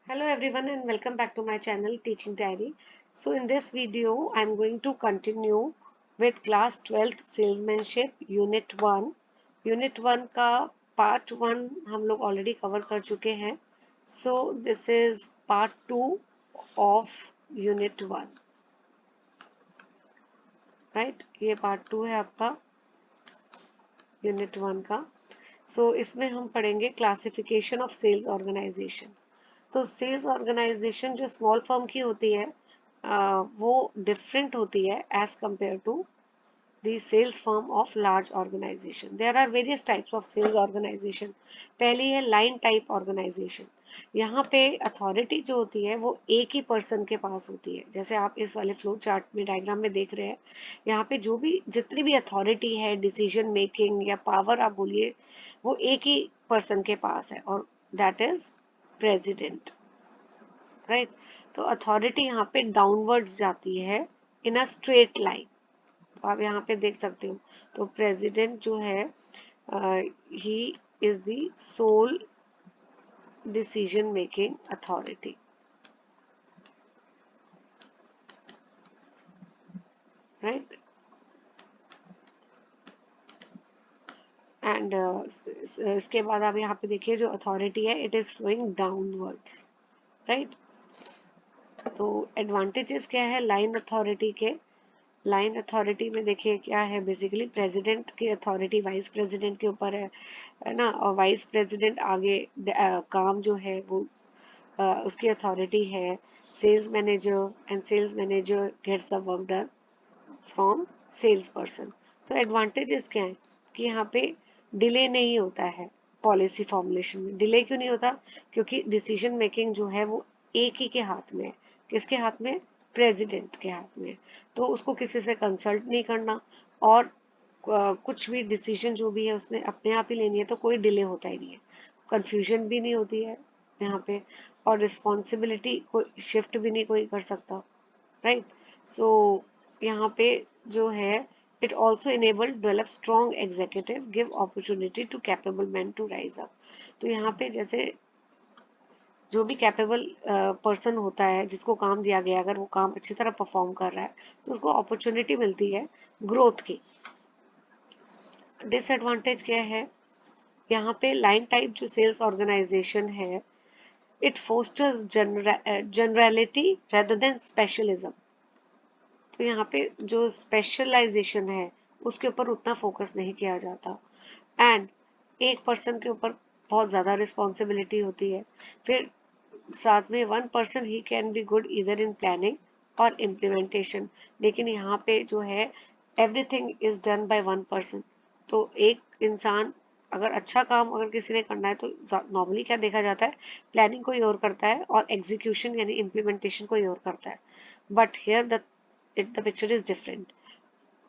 Hello everyone and welcome back to my channel Teaching Diary. So in this video I'm going to continue with class 12th salesmanship unit 1. Unit 1 का part 1 हम लोग already cover कर चुके हैं. So this is part 2 of unit 1. Right? ये part 2 है आपका unit 1 का. So इसमें हम पढ़ेंगे classification of sales organization. तो सेल्स ऑर्गेनाइजेशन जो स्मॉल फर्म की होती है वो डिफरेंट होती है as compare to the sales firm of large organization. There are various types of sales organization. पहली है लाइन टाइप ऑर्गेनाइजेशन. यहाँ पे अथॉरिटी जो होती है वो एक ही पर्सन के पास होती है. जैसे आप इस वाले फ्लो चार्ट में डायग्राम में देख रहे हैं, यहाँ पे जो भी जितनी भी अथॉरिटी है, डिसीजन मेकिंग या पावर आप बोलिए, वो एक ही पर्सन के पास है और दैट इज प्रेसिडेंट. राइट. तो अथॉरिटी यहाँ पे डाउनवर्ड्स जाती है इन अ स्ट्रेट लाइन. तो आप यहाँ पे देख सकते हो. तो प्रेसिडेंट जो है he is the sole decision making authority. Right. And इसके बाद आप यहाँ पे देखिए जो अथॉरिटी है it is flowing downwards. Right. तो एडवांटेजेस क्या है लाइन अथॉरिटी के. लाइन अथॉरिटी में देखिए क्या है, बेसिकली प्रेसिडेंट की अथॉरिटी वाइस प्रेसिडेंट के ऊपर है ना, और वाइस प्रेसिडेंट आगे काम जो है वो उसकी अथॉरिटी है. Sales manager and sales manager gets the work done from sales person. तो एडवांटेजेस क्या है कि यहाँ पे डिले नहीं होता है. पॉलिसी फॉर्मुलेशन में डिले क्यों नहीं होता? क्योंकि डिसीजन मेकिंग जो है वो एक ही के हाथ में है. किसके हाथ में? प्रेसिडेंट के हाथ में. तो उसको किसी से कंसल्ट नहीं करना और कुछ भी डिसीजन जो भी है उसने अपने आप ही लेनी है, तो कोई डिले होता ही नहीं है. कंफ्यूजन भी नहीं होती है यहाँ पे और रिस्पॉन्सिबिलिटी कोई शिफ्ट भी नहीं कोई कर सकता. राइट. सो यहाँ पे जो है it also enable develop strong executive give opportunity to capable man to rise up. तो यहाँ पे जैसे जो भी कैपेबल पर्सन होता है जिसको काम दिया गया, अगर वो काम अच्छी तरह परफॉर्म कर रहा है तो उसको अपॉर्चुनिटी मिलती है ग्रोथ की. डिसएडवांटेज क्या है? यहाँ पे लाइन टाइप जो सेल्स ऑर्गेनाइजेशन है it fosters generality rather than specialism. तो यहाँ पे जो स्पेशलाइजेशन है उसके ऊपर उतना फोकस नहीं किया जाता एंड एक पर्सन के ऊपर बहुत ज़्यादा रिस्पॉन्सिबिलिटी होती है. फिर साथ में one person he can be good इधर इन प्लानिंग और इम्प्लीमेंटेशन. लेकिन यहाँ पे जो है everything is done by one person. तो एक इंसान अगर अच्छा काम अगर किसी ने करना है तो नॉर्मली क्या देखा जाता है, प्लानिंग कोई और करता है और एग्जीक्यूशन यानी इम्प्लीमेंटेशन कोई और करता है. But here the picture is different.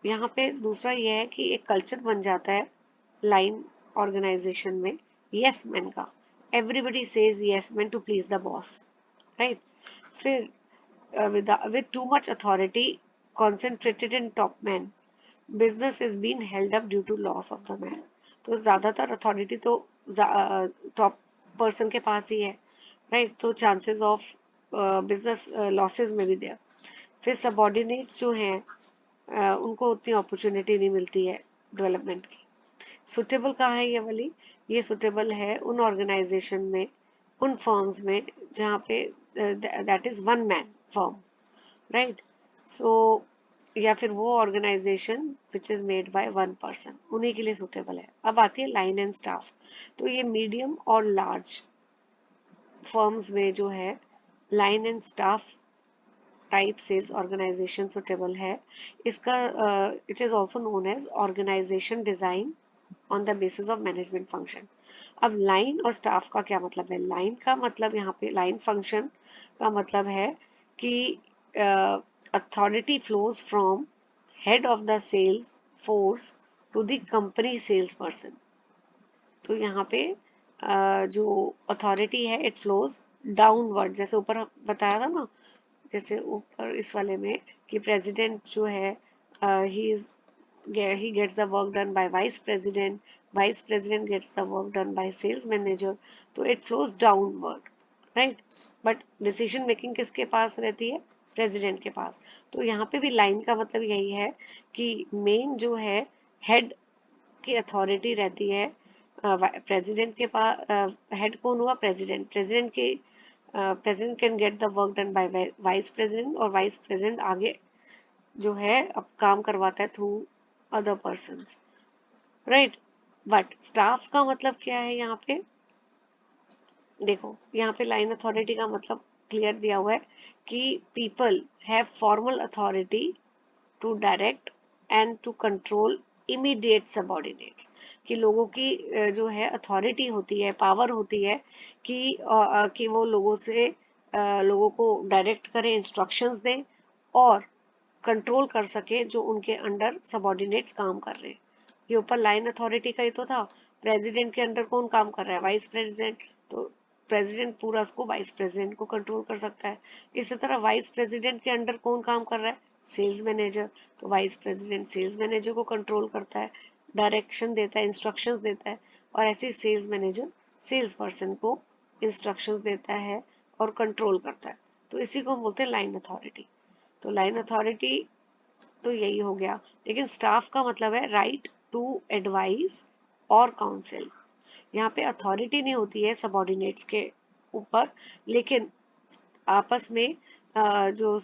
यहाँ पे दूसरा ये है कि एक कल्चर बन जाता है लाइन ऑर्गेनाइजेशन में यस मैन का. Everybody says yes man to please the boss. Right. फिर with too much authority concentrated in top men, business is being held up due to loss of the man. तो ज्यादातर authority तो top person के पास ही है. Right. तो chances of business losses में भी दिया. फिर सबॉर्डिनेट्स जो हैं उनको उतनी अपॉर्चुनिटी नहीं मिलती है डेवलपमेंट की. सुटेबल कहाँ है ये वाली? ये सुटेबल है उन ऑर्गेनाइजेशन में, उन फर्म्स में जहाँ पे that is one man firm. Right. So या फिर वो organisation which is made by one person, उन्हीं के लिए सुटेबल है. अब आती है लाइन एंड स्टाफ. तो ये मीडियम और लार्ज फर्म्स में जो है line and staff type sales organisation suitable है. इसका it is also known as organization design on the basis of management function. अब लाइन और स्टाफ का क्या मतलब है? लाइन का मतलब यहाँ पे लाइन फंक्शन का मतलब है कि authority flows from head of the sales force to the company sales person. तो यहाँ पे जो अथॉरिटी है इट फ्लोज डाउनवर्ड. जैसे ऊपर बताया था ना, जैसे ऊपर इस वाले में कि प्रेसिडेंट जो है he is he gets the work done by vice president, vice president gets the work done by sales manager. तो it flows downward. Right. But decision making किसके पास रहती है? प्रेसिडेंट के पास। तो यहाँ पे भी लाइन का मतलब यही है कि मेन जो है हेड की अथॉरिटी रहती है प्रेसिडेंट के पास। हेड कौन हुआ? प्रेसिडेंट। प्रेसिडेंट के president can get the work done by vice president, और वाइस प्रेसिडेंट आगे जो है अब काम करवाता है through other person, right. But staff का मतलब क्या है यहाँ पे? देखो यहाँ पे लाइन अथॉरिटी का मतलब क्लियर दिया हुआ है कि people have formal authority to direct and to control immediate subordinates. कि लोगों की जो है अथॉरिटी होती है, पावर होती है कि वो लोगों को डायरेक्ट करें, इंस्ट्रक्शंस दें और कंट्रोल कर सके जो उनके अंडर सबॉर्डिनेट्स काम कर रहे हैं। ये ऊपर लाइन अथॉरिटी का ही तो था। प्रेसिडेंट के अंडर कौन काम कर रहा है? Vice president. तो प्रेसिडेंट पूरा उसको वाइस प्रेसिडेंट को कंट्रोल कर सकता है। इसी तरह वाइस प्रेसिडेंट के अंडर कौन काम कर रहा है? Sales manager. तो वाइस प्रेसिडेंट सेल्स मैनेजर को कंट्रोल करता है, डायरेक्शन देता है, इंस्ट्रक्शंस देता है। और ऐसे सेल्स मैनेजर सेल्स पर्सन को इंस्ट्रक्शंस देता है और कंट्रोल करता है। तो इसी को हम बोलते हैं लाइन अथॉरिटी। तो लाइन अथॉरिटी तो यही हो गया। लेकिन स्टाफ का मतलब है राइट टू एडवाइस और काउंसिल। यहाँ पे अथॉरिटी नहीं होती है सबॉर्डिनेट्स के ऊपर, लेकिन आपस में जो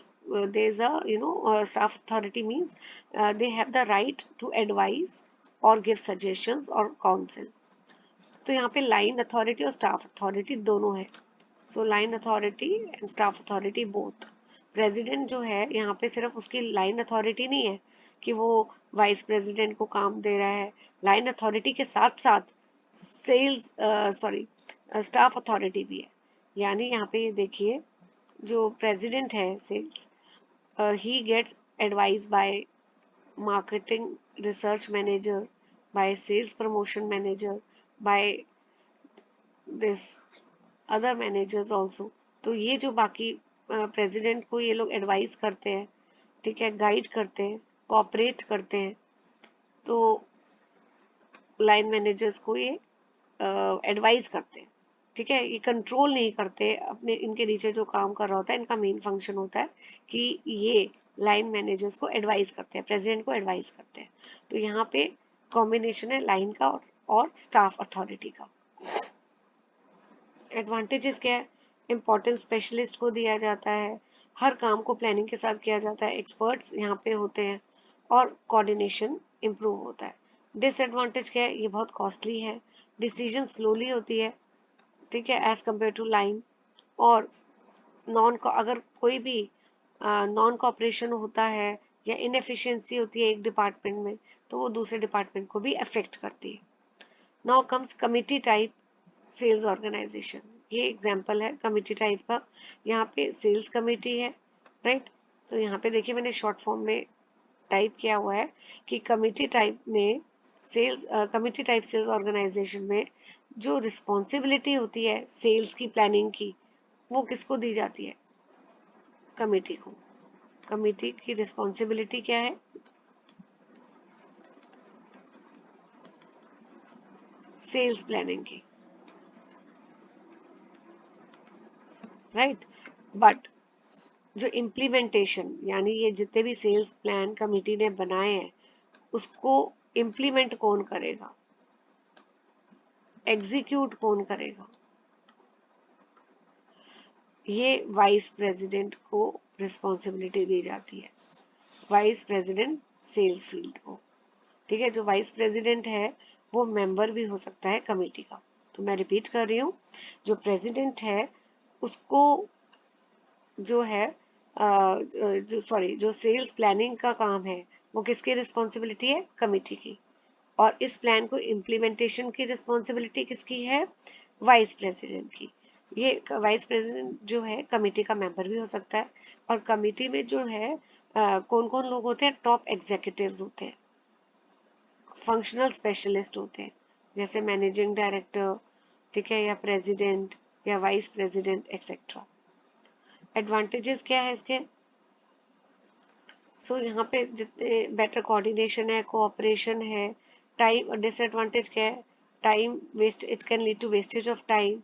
there is a staff authority means they have the right to advise or give suggestions or counsel। तो यहाँ पे लाइन अथॉरिटी और स्टाफ अथॉरिटी दोनों है। So line authority and staff authority both. President जो है यहाँ पे सिर्फ उसकी लाइन अथॉरिटी नहीं है कि वो वाइस प्रेसिडेंट को काम दे रहा है। लाइन अथॉरिटी के साथ साथ सेल्स सॉरी स्टाफ अथॉरिटी भी है। यानी यहाँ पे ये देखिए, जो प्रेसिडेंट है sales, he gets advice by marketing research manager, by sales promotion manager, by this other managers also। तो ये जो बाकी प्रेसिडेंट को ये लोग एडवाइस करते हैं, ठीक है, गाइड करते हैं, कोऑपरेट करते हैं। तो लाइन मैनेजर्स को ये एडवाइस करते हैं, ठीक है। ये कंट्रोल नहीं करते अपने, इनके नीचे जो काम कर रहा होता है, इनका मेन फंक्शन होता है कि ये लाइन मैनेजर्स को एडवाइस करते हैं, प्रेसिडेंट को एडवाइस करते हैं। तो यहाँ पे कॉम्बिनेशन है लाइन का और स्टाफ अथॉरिटी का। एडवांटेजेस क्या है? इम्पोर्टेंस स्पेशलिस्ट को दिया जाता है, हर काम को प्लानिंग के साथ किया जाता है, एक्सपर्ट्स यहाँ पे होते हैं और कोऑर्डिनेशन इम्प्रूव होता है। डिसएडवांटेज क्या है? ये बहुत कॉस्टली है, डिसीजन स्लोली होती है, ठीक है, एज कम्पेयर टू लाइन। और अगर कोई भी नॉन कॉपरेशन होता है या इनएफिशिएंसी होती है एक डिपार्टमेंट में, तो वो दूसरे डिपार्टमेंट को भी अफेक्ट करती है। Now comes committee type sales organization. ये एग्जांपल है कमिटी टाइप का। यहाँ पे सेल्स कमिटी है, राइट। तो यहाँ पे देखिए मैंने शॉर्ट फॉर्म में टाइप किया हुआ है कि कमिटी टाइप सेल्स ऑर्गेनाइजेशन में जो रिस्पॉन्सिबिलिटी होती है सेल्स की, प्लानिंग की, वो किसको दी जाती है? कमिटी को। कमिटी की रिस्पॉन्सिबिलिटी क्या है? सेल्स प्लानिंग की, राइट। बट जो इम्प्लीमेंटेशन, यानी ये जितने भी सेल्स प्लान कमिटी ने बनाए हैं, उसको इम्प्लीमेंट कौन करेगा, एग्जीक्यूट कौन करेगा? ये वाइस प्रेसिडेंट को रिस्पॉन्सिबिलिटी दी जाती है, वाइस प्रेसिडेंट सेल्स फील्ड को, ठीक है। जो वाइस प्रेसिडेंट है वो मेंबर भी हो सकता है कमेटी का। तो मैं रिपीट कर रही हूँ, जो प्रेसिडेंट है उसको जो है जो सेल्स प्लानिंग का काम है वो किसकी रिस्पॉन्सिबिलिटी है? कमेटी की। और इस प्लान को इम्प्लीमेंटेशन की रिस्पॉन्सिबिलिटी किसकी है? वाइस प्रेसिडेंट की। ये वाइस प्रेसिडेंट जो है कमेटी का मेंबर भी हो सकता है। और कमेटी में जो है कौन कौन लोग होते हैं? टॉप एग्जीक्यूटिव्स होते हैं, फंक्शनल स्पेशलिस्ट होते हैं, जैसे मैनेजिंग डायरेक्टर, ठीक है, या प्रेसिडेंट या वाइस प्रेसिडेंट एक्सेट्रा। एडवांटेजेस क्या है इसके? यहाँ पे जितने बेटर कोऑर्डिनेशन है, कोऑपरेशन है। टाइम, डिसएडवांटेज क्या है? Time waste, it can lead to wastage of time,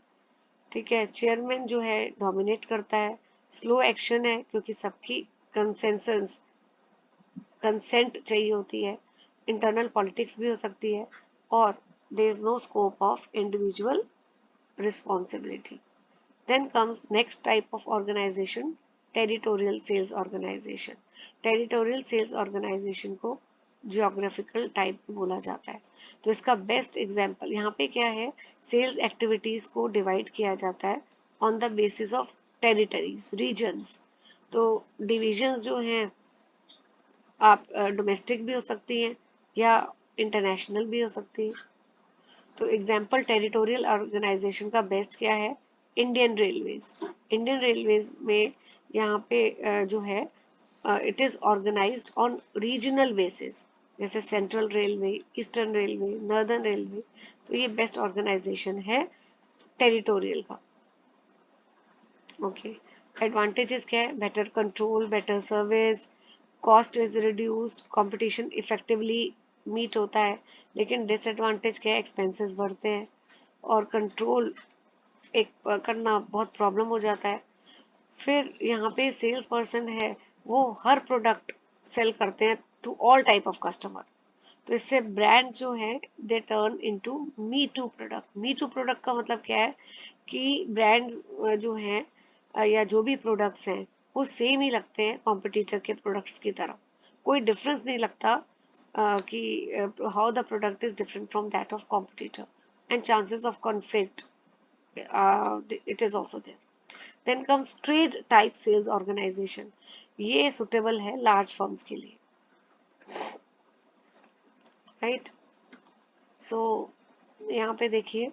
ठीक है, चेयरमैन जो है डोमिनेट करता है, स्लो एक्शन है क्योंकि सबकी कंसेंसस कंसेंट चाहिए होती है, इंटरनल पॉलिटिक्स भी हो सकती है, और there is no scope of individual responsibility. Then comes next type of organization, territorial sales organization. Territorial sales organization को geographical type भी बोला जाता है. तो इसका बेस्ट एग्जाम्पल यहाँ पे क्या है, सेल्स एक्टिविटीज को डिवाइड किया जाता है on the basis of territories, regions. तो डिविजन्स जो हैं आप डोमेस्टिक भी हो सकती हैं या इंटरनेशनल भी हो सकती हैं. तो एग्जाम्पल टेरिटोरियल ऑर्गेनाइजेशन का बेस्ट क्या है, इंडियन रेलवेज. इंडियन रेलवेज में यहाँ पे जो है it is organised on regional basis, जैसे central railway, eastern railway, northern railway. तो ये बेस्ट ऑर्गेनाइजेशन है टेरिटोरियल का. ओके, एडवांटेजेस क्या है, better control, better service, cost is reduced, competition effectively meet होता है. लेकिन डिसएडवांटेज क्या है, एक्सपेंसेस बढ़ते हैं और कंट्रोल एक करना बहुत प्रॉब्लम हो जाता है. फिर यहाँ पे सेल्स पर्सन है वो हर प्रोडक्ट सेल करते हैं to all type of customer. तो इससे ब्रांड जो है they turn into me too product. Me too product का मतलब क्या है कि ब्रांड्स जो हैं या जो भी प्रोडक्ट्स हैं वो सेम ही लगते हैं कॉम्पिटिटर के प्रोडक्ट्स की तरह. कोई डिफरेंस नहीं लगता कि how the product is different from that of competitor, and chances of conflict it is also there. Then comes trade type sales organization. ये suitable है large firms के लिए, right? So यहाँ पे देखिए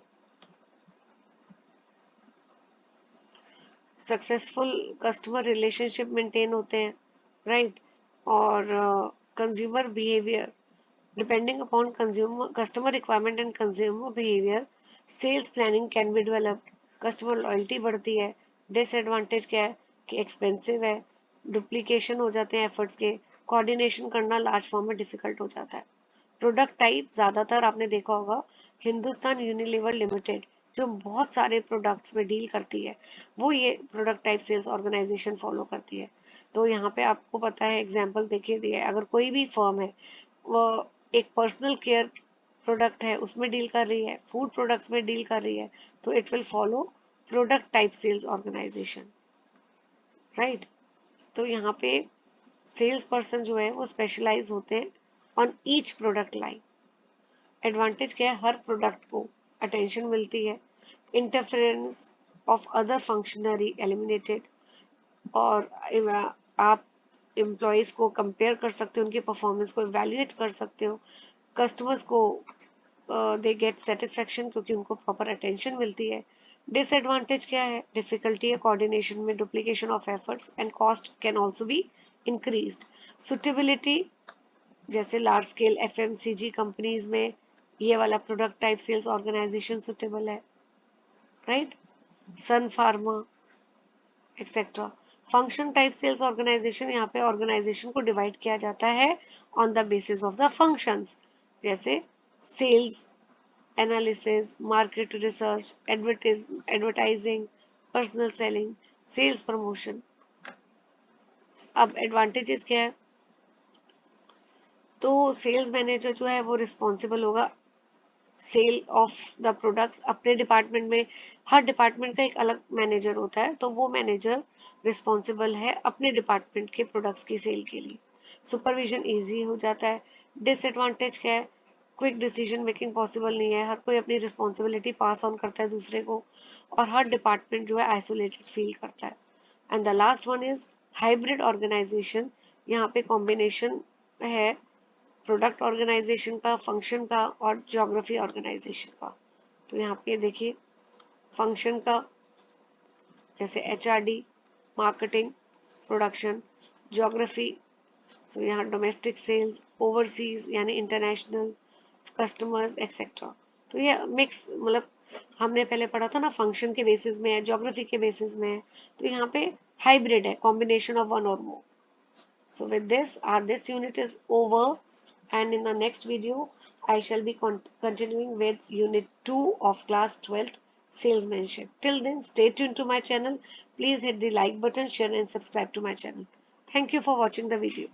सक्सेसफुल कस्टमर रिलेशनशिप मेंटेन होते हैं, right? और consumer behaviour, depending upon consumer customer requirement and consumer behaviour, sales planning can be developed, customer loyalty बढ़ती है. डिसएडवांटेज क्या है कि एक्सपेंसिव है, डुप्लीकेशन हो जाते हैं एफर्ट्स के, कोऑर्डिनेशन करना लार्ज फॉर्म में डिफिकल्ट हो जाता है. प्रोडक्ट टाइप ज़्यादातर आपने देखा होगा हिंदुस्तान यूनिलीवर लिमिटेड जो बहुत सारे प्रोडक्ट्स में डील करती है वो ये product type sales organization follow करती है. तो यहाँ पे आपको पता है एग्जांपल देखिए दिया है, अगर कोई भी फर्म है वो एक पर्सनल केयर प्रोडक्ट है उसमें डील कर रही है, फूड प्रोडक्ट्स में डील कर रही है, तो it will follow product type sales organization, right? तो यहाँ पे सेल्स पर्सन जो है वो स्पेशलाइज होते हैं on each product line. Advantage क्या है, हर प्रोडक्ट को अटेंशन मिलती है, interference of other functionary eliminated, और आप एम्प्लॉयज को कंपेयर कर सकते हो, उनके परफॉर्मेंस को इवेल्युएट कर सकते हो, कस्टमर्स को दे गेट सेटिस्फेक्शन क्योंकि उनको प्रॉपर अटेंशन मिलती है. डिसएडवांटेज क्या है, डिफिकल्टी है कोऑर्डिनेशन में, duplication of efforts and cost can also be increased. Suitability, जैसे लार्ज स्केल एफएमसीजी कंपनीज में ये वाला product type sales organisation suitable है, right? Sun Pharma etcetera. Function type sales organisation, यहाँ पे ऑर्गेनाइजेशन को डिवाइड किया जाता है on the basis of the functions, जैसे sales analysis, market research, advertising, personal selling, sales promotion. अब एडवांटेजेस क्या है, तो सेल्स मैनेजर जो है वो रिस्पॉन्सिबल होगा सेल ऑफ द प्रोडक्ट्स. अपने डिपार्टमेंट में हर डिपार्टमेंट का एक अलग मैनेजर होता है, तो वो मैनेजर रिस्पॉन्सिबल है अपने डिपार्टमेंट के प्रोडक्ट्स की सेल के लिए. सुपरविजन इजी हो जाता है. डिसएडवांटेज क्या है, क्विक डिसीजन मेकिंग पॉसिबल नहीं है, हर कोई अपनी रिस्पॉन्सिबिलिटी पास ऑन करता है दूसरे को, और हर डिपार्टमेंट जो है आइसोलेटेड फील करता है. And the last one is hybrid organization. यहाँ पे कॉम्बिनेशन है प्रोडक्ट ऑर्गेनाइजेशन का, फंक्शन का और ज्योग्राफी ऑर्गेनाइजेशन का. तो यहाँ पे देखिए फंक्शन का जैसे एचआरडी, मार्केटिंग, प्रोडक्शन, ज्योग्राफी, सो यहाँ डोमेस्टिक सेल्स, ओवरसीज यानी इंटरनेशनल कस्टमर्स एक्सेट्रा. तो ये मिक्स, मतलब हमने पहले पढ़ा था ना फंक्शन के बेसिस में है, ज्योग्राफी के बेसिस में है, तो यहाँ पे हाइब्रिड है, कॉम्बिनेशन ऑफ वन और मोर. So with this, this unit is over, and in the next video, I shall be continuing with unit 2 of class 12th salesmanship. Till then, stay tuned to my channel. Please hit the like button, share and subscribe to my channel. Thank you for watching the video.